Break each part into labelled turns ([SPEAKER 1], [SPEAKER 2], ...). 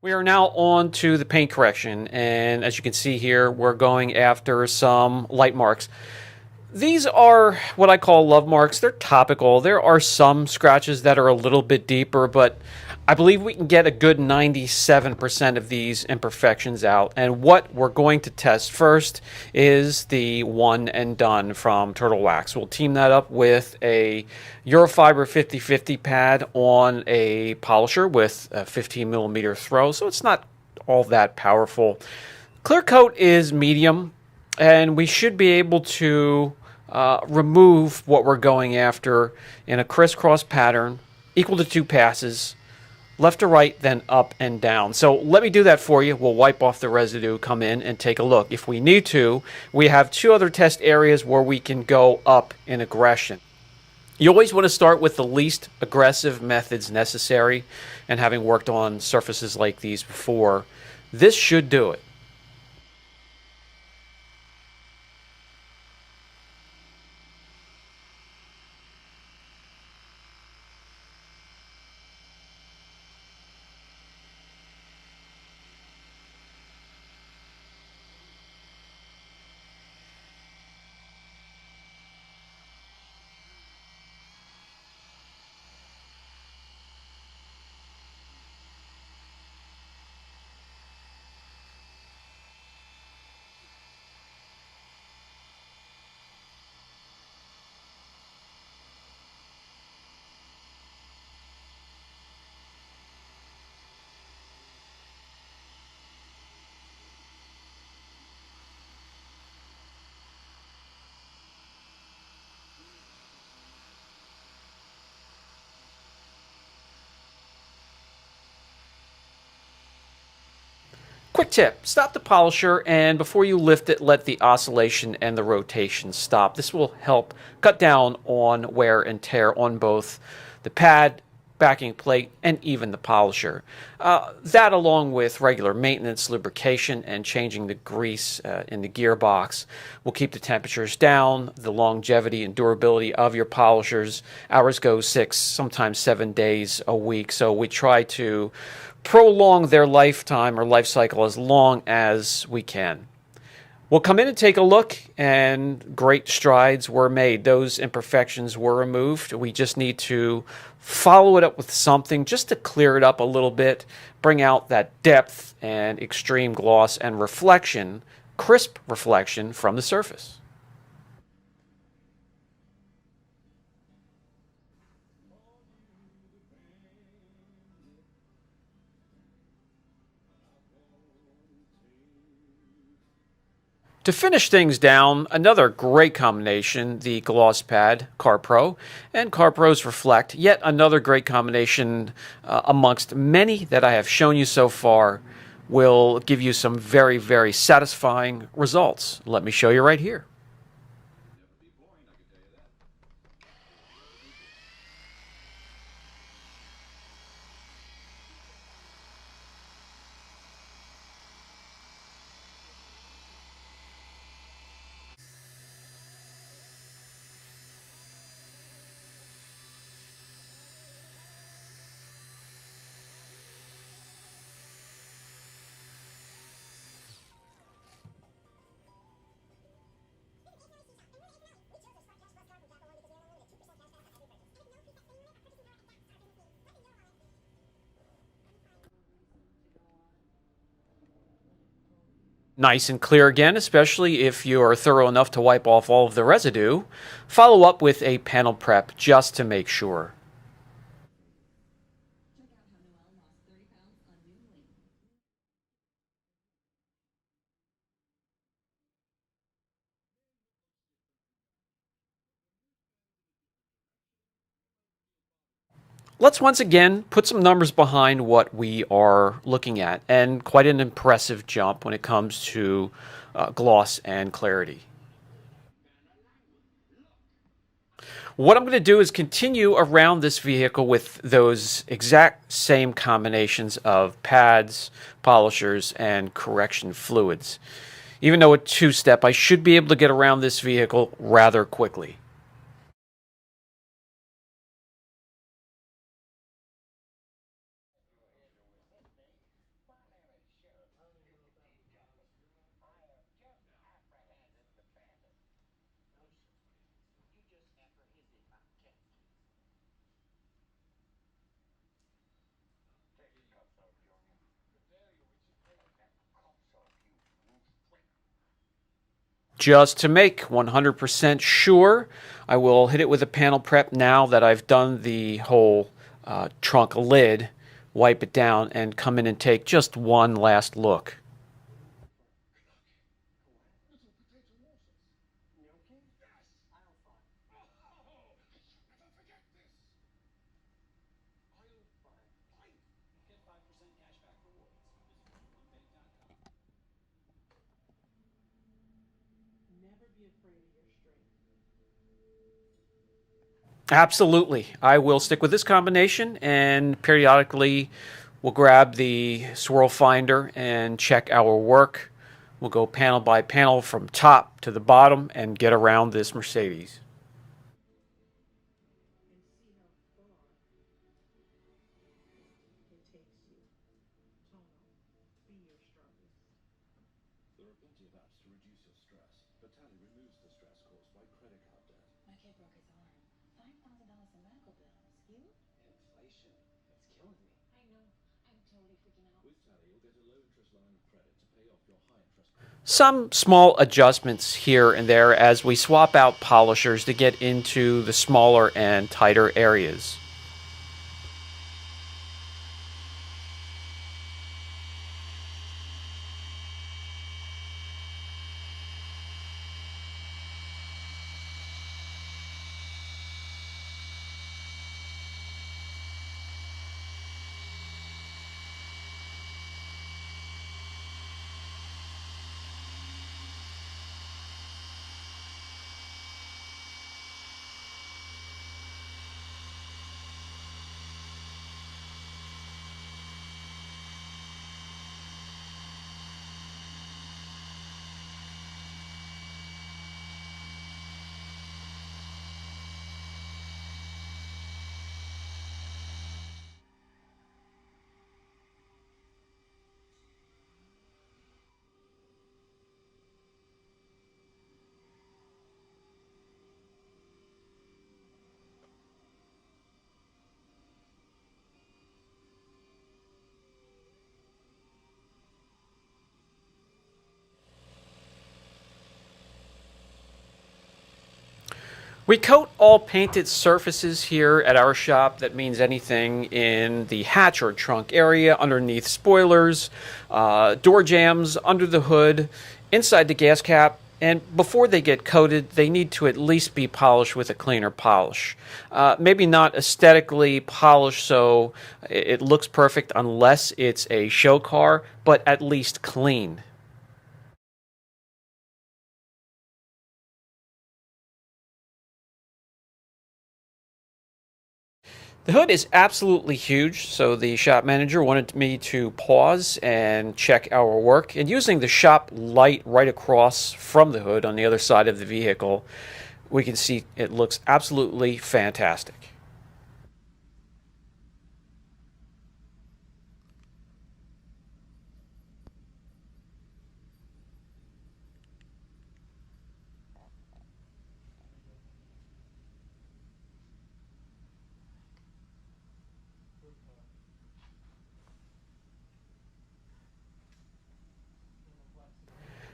[SPEAKER 1] We are now on to the paint correction, and as you can see here, we're going after some light marks. These are what I call love marks. They're topical. There are some scratches that are a little bit deeper, but I believe we can get a good 97% of these imperfections out. And what we're going to test first is the One and Done from Turtle Wax. We'll team that up with a Eurofiber 50/50 pad on a polisher with a 15 millimeter throw, so it's not all that powerful. Clear coat is medium, and we should be able to remove what we're going after in a crisscross pattern equal to 2 passes, left to right, then up and down. So let me do that for you. We'll wipe off the residue, come in and take a look. If we need to, we have 2 other test areas where we can go up in aggression. You always want to start with the least aggressive methods necessary, and having worked on surfaces like these before, this should do it. Quick tip, stop the polisher, and before you lift it, let the oscillation and the rotation stop. This will help cut down on wear and tear on both the pad, backing plate, and even the polisher. That, along with regular maintenance, lubrication, and changing the grease in the gearbox, will keep the temperatures down, the longevity and durability of your polishers. Ours go 6, sometimes 7 days a week, so we try to prolong their lifetime or life cycle as long as we can. We'll come in and take a look, and great strides were made. Those imperfections were removed. We just need to follow it up with something just to clear it up a little bit, bring out that depth and extreme gloss and reflection, crisp reflection from the surface. To finish things down, another great combination, the Gloss Pad CarPro and CarPro's Reflect. Yet another great combination amongst many that I have shown you so far, will give you some very, very satisfying results. Let me show you right here. Nice and clear again, especially if you are thorough enough to wipe off all of the residue. Follow up with a panel prep just to make sure. Let's once again put some numbers behind what we are looking at, and quite an impressive jump when it comes to gloss and clarity. What I'm going to do is continue around this vehicle with those exact same combinations of pads, polishers, and correction fluids. Even though a two-step, I should be able to get around this vehicle rather quickly. Just to make 100% sure, I will hit it with a panel prep now that I've done the whole trunk lid, wipe it down, and come in and take just one last look. Absolutely. I will stick with this combination, and periodically we'll grab the swirl finder and check our work. We'll go panel by panel from top to the bottom and get around this Mercedes. Some small adjustments here and there as we swap out polishers to get into the smaller and tighter areas. We coat all painted surfaces here at our shop. That means anything in the hatch or trunk area, underneath spoilers, door jambs, under the hood, inside the gas cap. And before they get coated, they need to at least be polished with a cleaner polish. Maybe not aesthetically polished so it looks perfect unless it's a show car, but at least clean. The hood is absolutely huge, so the shop manager wanted me to pause and check our work. And using the shop light right across from the hood on the other side of the vehicle, we can see it looks absolutely fantastic.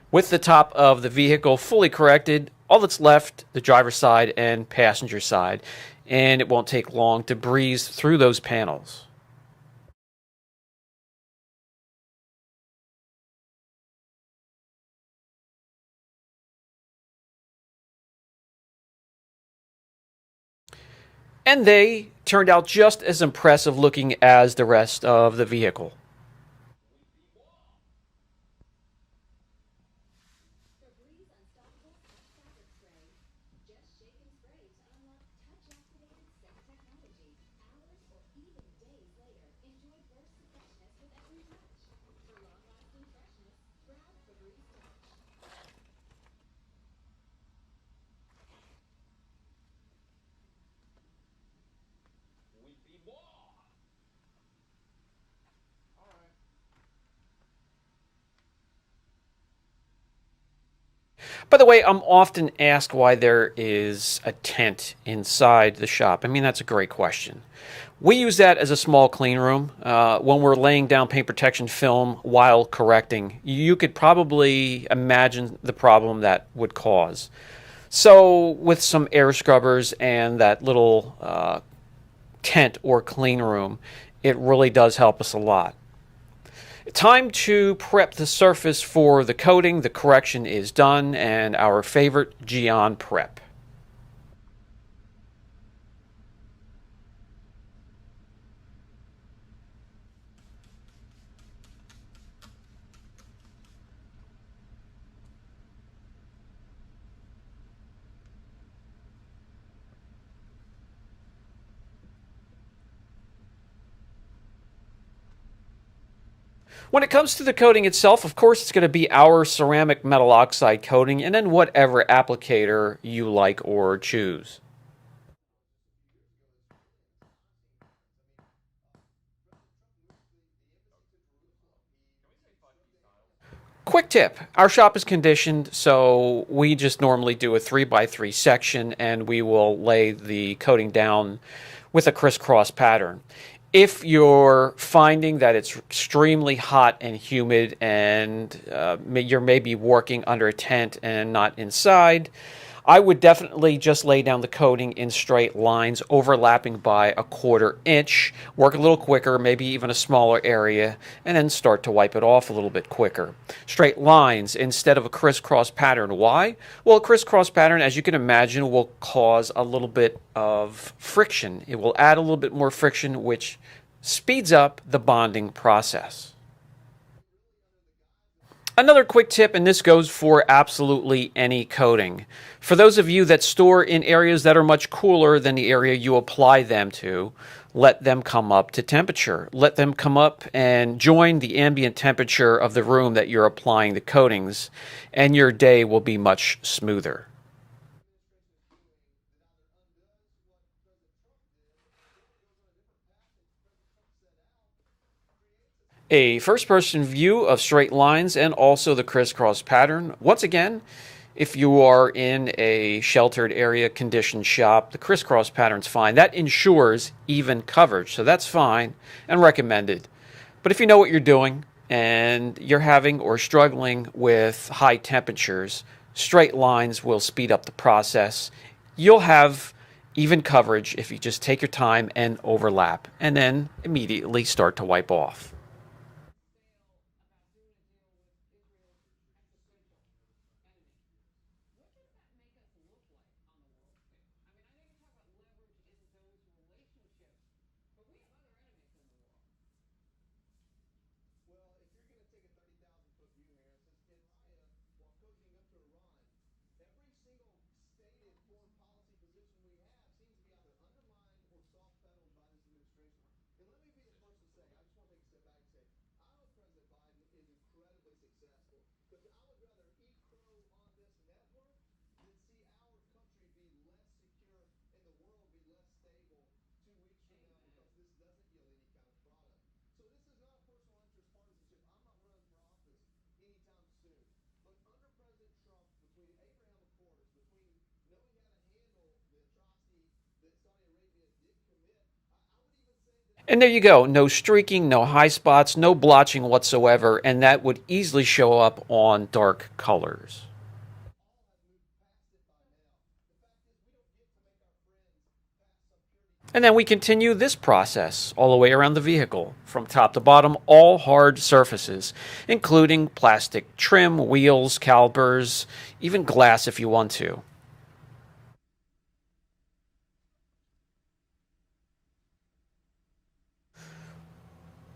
[SPEAKER 1] With the top of the vehicle fully corrected, all that's left, the driver's side and passenger side, and it won't take long to breeze through those panels. And they turned out just as impressive looking as the rest of the vehicle. By the way, I'm often asked why there is a tent inside the shop. I mean, that's a great question. We use that as a small clean room. When we're laying down paint protection film while correcting, you could probably imagine the problem that would cause. So, with some air scrubbers and that little tent or clean room, it really does help us a lot. Time to prep the surface for the coating. The correction is done, and our favorite Geon prep. When it comes to the coating itself, of course, it's going to be our ceramic metal oxide coating and then whatever applicator you like or choose. Quick tip, our shop is conditioned, so we just normally do a 3x3 section and we will lay the coating down with a crisscross pattern. If you're finding that it's extremely hot and humid and you're maybe working under a tent and not inside, I would definitely just lay down the coating in straight lines, overlapping by a 1/4 inch. Work a little quicker, maybe even a smaller area, and then start to wipe it off a little bit quicker. Straight lines instead of a crisscross pattern. Why? Well, a crisscross pattern, as you can imagine, will cause a little bit of friction. It will add a little bit more friction, which speeds up the bonding process. Another quick tip, and this goes for absolutely any coating. For those of you that store in areas that are much cooler than the area you apply them to, let them come up to temperature. Let them come up and join the ambient temperature of the room that you're applying the coatings, and your day will be much smoother. A first-person view of straight lines and also the crisscross pattern. Once again, if you are in a sheltered area conditioned shop, the crisscross pattern's fine. That ensures even coverage, so that's fine and recommended. But if you know what you're doing and you're having or struggling with high temperatures, straight lines will speed up the process. You'll have even coverage if you just take your time and overlap and then immediately start to wipe off. And there you go. No streaking, no high spots, no blotching whatsoever, and that would easily show up on dark colors. And then we continue this process all the way around the vehicle, from top to bottom, all hard surfaces, including plastic trim, wheels, calipers, even glass if you want to.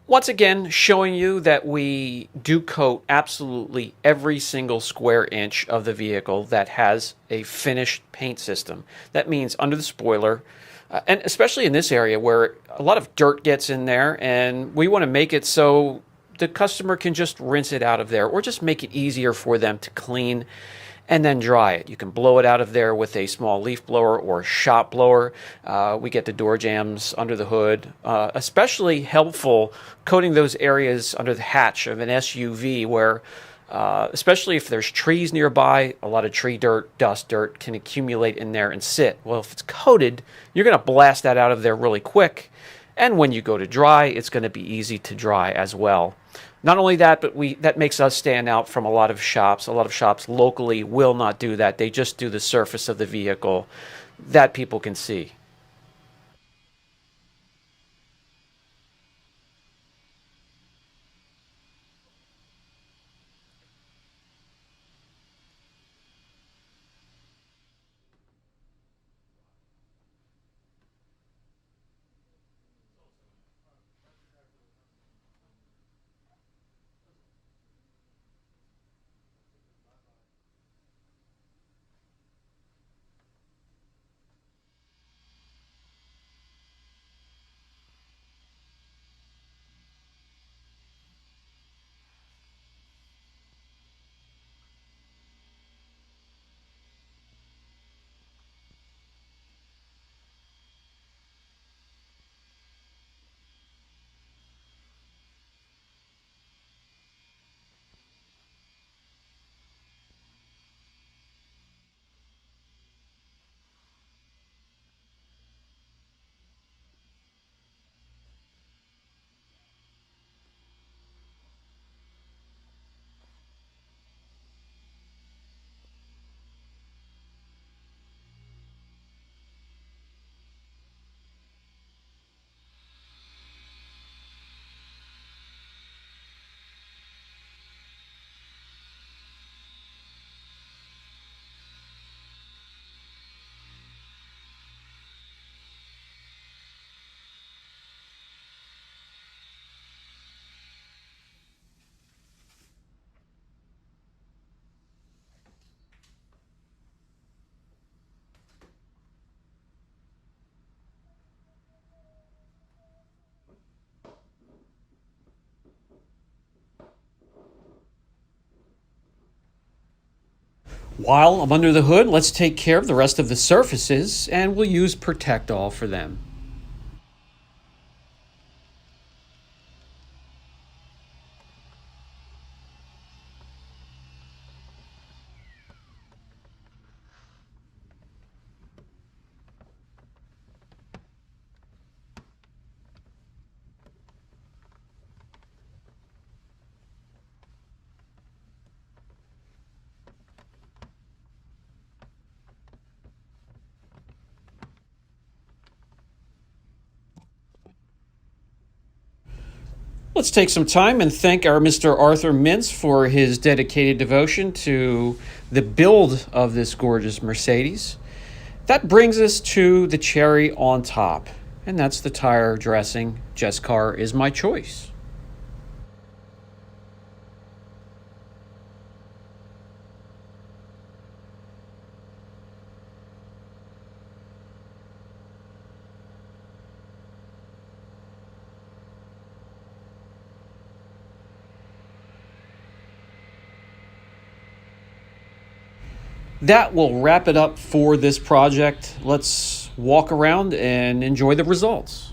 [SPEAKER 1] Once again, showing you that we do coat absolutely every single square inch of the vehicle that has a finished paint system. That means under the spoiler, and especially in this area where a lot of dirt gets in there, and we want to make it so the customer can just rinse it out of there or just make it easier for them to clean and then dry it. You can blow it out of there with a small leaf blower or shop blower. We get the door jambs under the hood, especially helpful coating those areas under the hatch of an SUV where especially if there's trees nearby. A lot of tree dirt, dust, dirt can accumulate in there and sit. Well, if it's coated, you're going to blast that out of there really quick. And when you go to dry, it's going to be easy to dry as well. Not only that, but that makes us stand out from a lot of shops. A lot of shops locally will not do that. They just do the surface of the vehicle that people can see. While I'm under the hood, let's take care of the rest of the surfaces, and we'll use Protect All for them. Let's take some time and thank our Mr. Arthur Mintz for his dedicated devotion to the build of this gorgeous Mercedes. That brings us to the cherry on top, and that's the tire dressing. Jesscar is my choice. That will wrap it up for this project. Let's walk around and enjoy the results.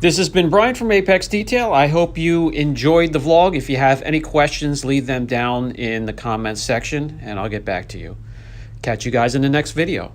[SPEAKER 1] This has been Brian from Apex Detail. I hope you enjoyed the vlog. If you have any questions, leave them down in the comments section and I'll get back to you. Catch you guys in the next video.